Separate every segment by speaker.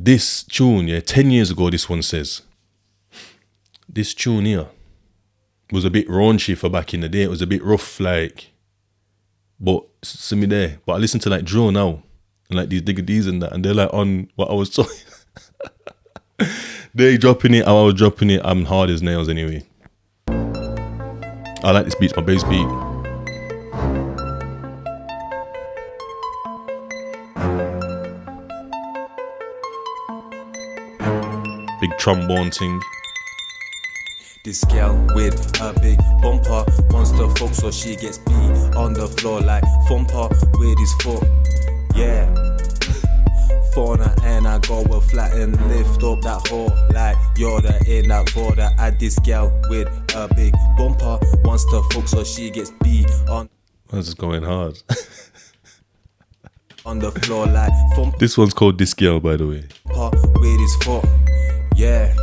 Speaker 1: This tune, yeah, 10 years ago, this one says, this tune here was a bit raunchy for back in the day. It was a bit rough, like, but see me there. But I listen to like drill now, and like these Digga D's and that, and they're like on what I was talking. They dropping it, I was dropping it. I'm hard as nails anyway. I like this beat, my bass beat. Big trombone thing.
Speaker 2: This girl with a big bumper wants to fuck, so she gets beat on the floor like thumper with his foot. Yeah. Fauna and I go a flat and lift up that hole like Yoda in that border. Add this girl with a big bumper wants to fuck, so she gets beat on.
Speaker 1: This is going hard.
Speaker 2: On the floor like thumper.
Speaker 1: This one's called This Girl, by the way.
Speaker 2: With his foot. Yeah.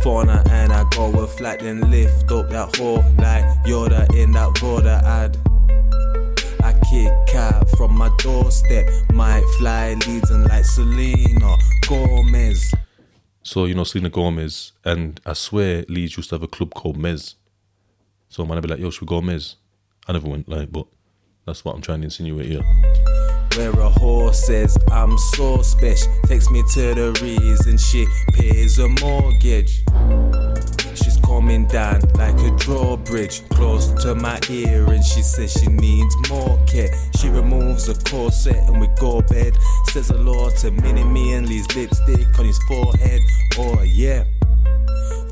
Speaker 2: Fauna and I go a flat and lift up that hole like Yoda in that border. I kick out from my doorstep, might fly leading like Selena Gomez.
Speaker 1: So, you know, Selena Gomez, and I swear Leeds used to have a club called Mez. So man, I'd be like, yo, should we go Mez? I never went, like, but that's what I'm trying to insinuate here.
Speaker 2: Where a horse says I'm so special, takes me to the reason she pays a mortgage. She's coming down like a drawbridge, close to my ear, and she says she needs more care. She removes a corset and we go bed. Says hello to Mini-Me and leaves lipstick on his forehead. Oh yeah.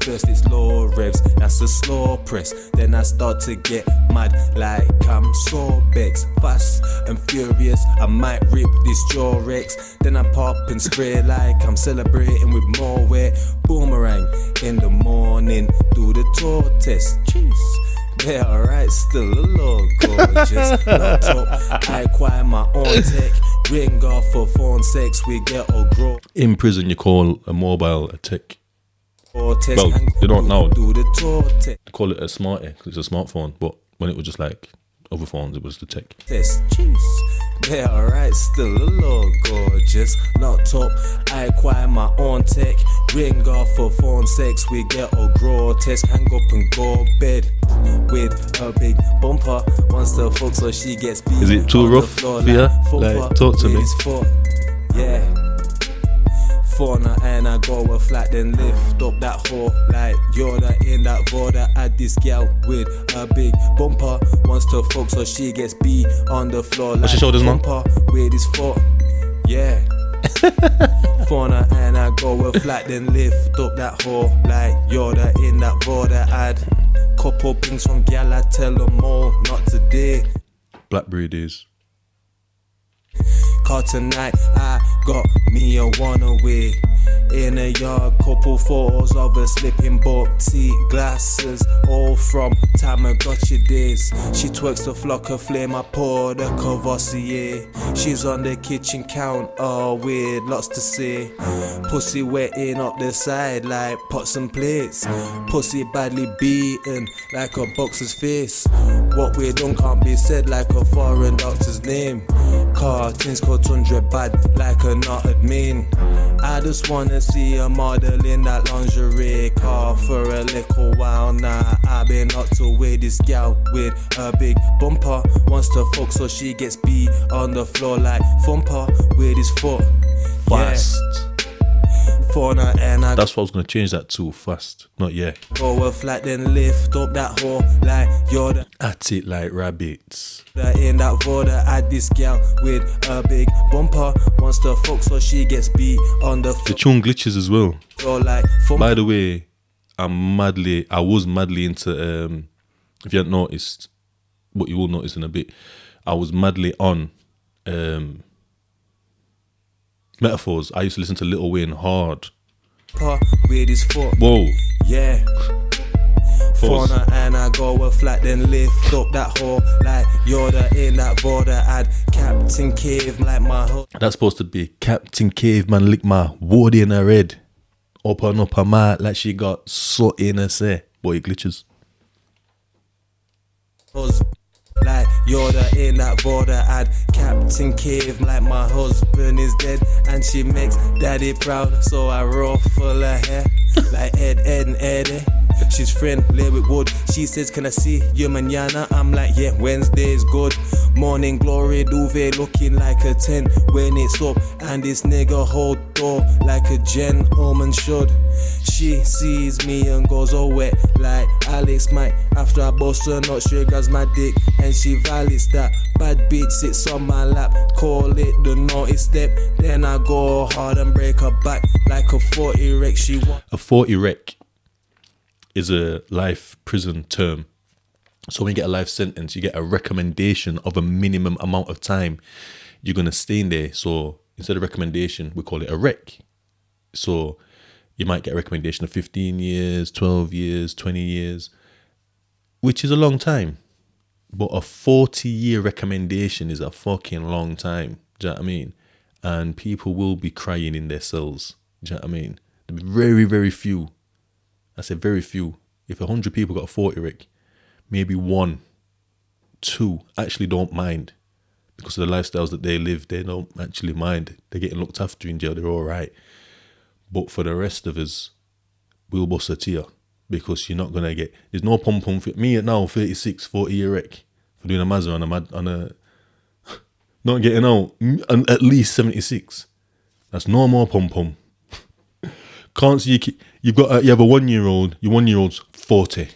Speaker 2: First it's low revs, that's a slow press. Then I start to get mad like I'm so vexed. Fast and furious, I might rip this Jorex. Then I pop and spray like I'm celebrating with more wet. Boomerang in the morning, do the toe test. Jeez, they're alright, still a little gorgeous. Not top, I acquire my own tech. Ring off for phone sex, we get or grow.
Speaker 1: In prison, you call a mobile a tech.
Speaker 2: Well,
Speaker 1: they don't know.
Speaker 2: They
Speaker 1: call it a smartie because it's a smartphone, but when it was just like other phones, it was the tech.
Speaker 2: Test, jeez, they're alright, still a little gorgeous. Locked up, I acquire my own tech. Ring off for phone sex, we get or grow test. Hang up and go bed with a big bumper. Wants to fuck, so she gets beat.
Speaker 1: Is it too rough? Yeah, like talk to me.
Speaker 2: Yeah. Fauna and I go a flat, then lift up that hole like Yoda in that border. Add this girl with a big bumper wants to fuck, so she gets beat on the floor like
Speaker 1: what's your shoulders, man?
Speaker 2: With his foot. Yeah. Fauna and I go a flat, then lift up that hole like Yoda in that border. Add couple pings from Gyal, I tell them all not today.
Speaker 1: Blackberry days.
Speaker 2: Cause tonight I got me a one away. In a yard, couple photos of her slipping buckty glasses, all from Tamagotchi days. She twerks the flock of flame, I pour the Cavassier. She's on the kitchen counter with lots to say. Pussy wetting up the side like pots and plates. Pussy badly beaten like a boxer's face. What we done can't be said like a foreign doctor's name. Cartons called Tundra bad like a not admin. I just wanna see a model in that lingerie car for a little while now. I've been up to with this gal with a big bumper. Wants to fuck, so she gets beat on the floor like thumper with his foot.
Speaker 1: Fast.
Speaker 2: Fauna and I.
Speaker 1: That's what I was gonna change that to. Fast, not yet.
Speaker 2: Go a flat, then lift up that hole like Yoda.
Speaker 1: At it like rabbits.
Speaker 2: In that border, add this gal with a big bumper. Wants to fuck, so she gets beat on the floor.
Speaker 1: The tune glitches as well.
Speaker 2: Like
Speaker 1: by the way, I was madly into if you hadn't noticed, what you will notice in a bit, I was madly on Metaphors. I used to listen to Lil Wayne hard.
Speaker 2: With his foot.
Speaker 1: Whoa.
Speaker 2: Yeah. Fauna and I go a flat, then lift up that hole like Yoda in that border. Add Captain Cave like my hood.
Speaker 1: That's supposed to be Captain Caveman lick my wood in her head. Open up her mouth like she got soot in her say. Boy, it glitches.
Speaker 2: Like You're the in that border ad, Captain Cave, like my husband is dead. And she makes daddy proud, so I roll full of hair, like Ed and Eddie. She's friendly with Wood. She says, can I see you mañana? I'm like, yeah, Wednesday's good. Morning glory duvet looking like a 10 when it's up. And this nigga hold door like a gentleman should. She sees me and goes all wet like Alex Mike. After I bust her nut, she grabs my dick and she validates that. Bad bitch sits on my lap, call it the naughty step. Then I go hard and break her back like a 40 wreck. She want
Speaker 1: A 40 wreck is a life prison term. So when you get a life sentence, you get a recommendation of a minimum amount of time you're going to stay in there. So instead of recommendation, we call it a rec. So you might get a recommendation of 15 years, 12 years, 20 years, which is a long time. But a 40-year recommendation is a fucking long time. Do you know what I mean? And people will be crying in their cells. Do you know what I mean? There'll be very, very few. I said very few. If 100 people got a 40 rec, maybe 1, 2 actually don't mind. Because of the lifestyles that they live, they don't actually mind. They're getting looked after in jail, they're all right. But for the rest of us, we'll bust a tear. Because you're not going to get... There's no pom-pom for me at now, 36, 40-year rec. For doing a Mazda on a not getting out, at least 76. That's no more pom-pom. Can't see you have a 1-year-old. Your 1-year-old's 40.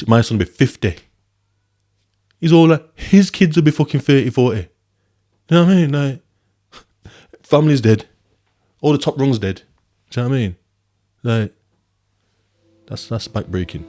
Speaker 1: My son will be 50. He's all like, his kids will be fucking 30, 40. You know what I mean? Like, family's dead. All the top rungs dead. Do you know what I mean? Like, that's backbreaking.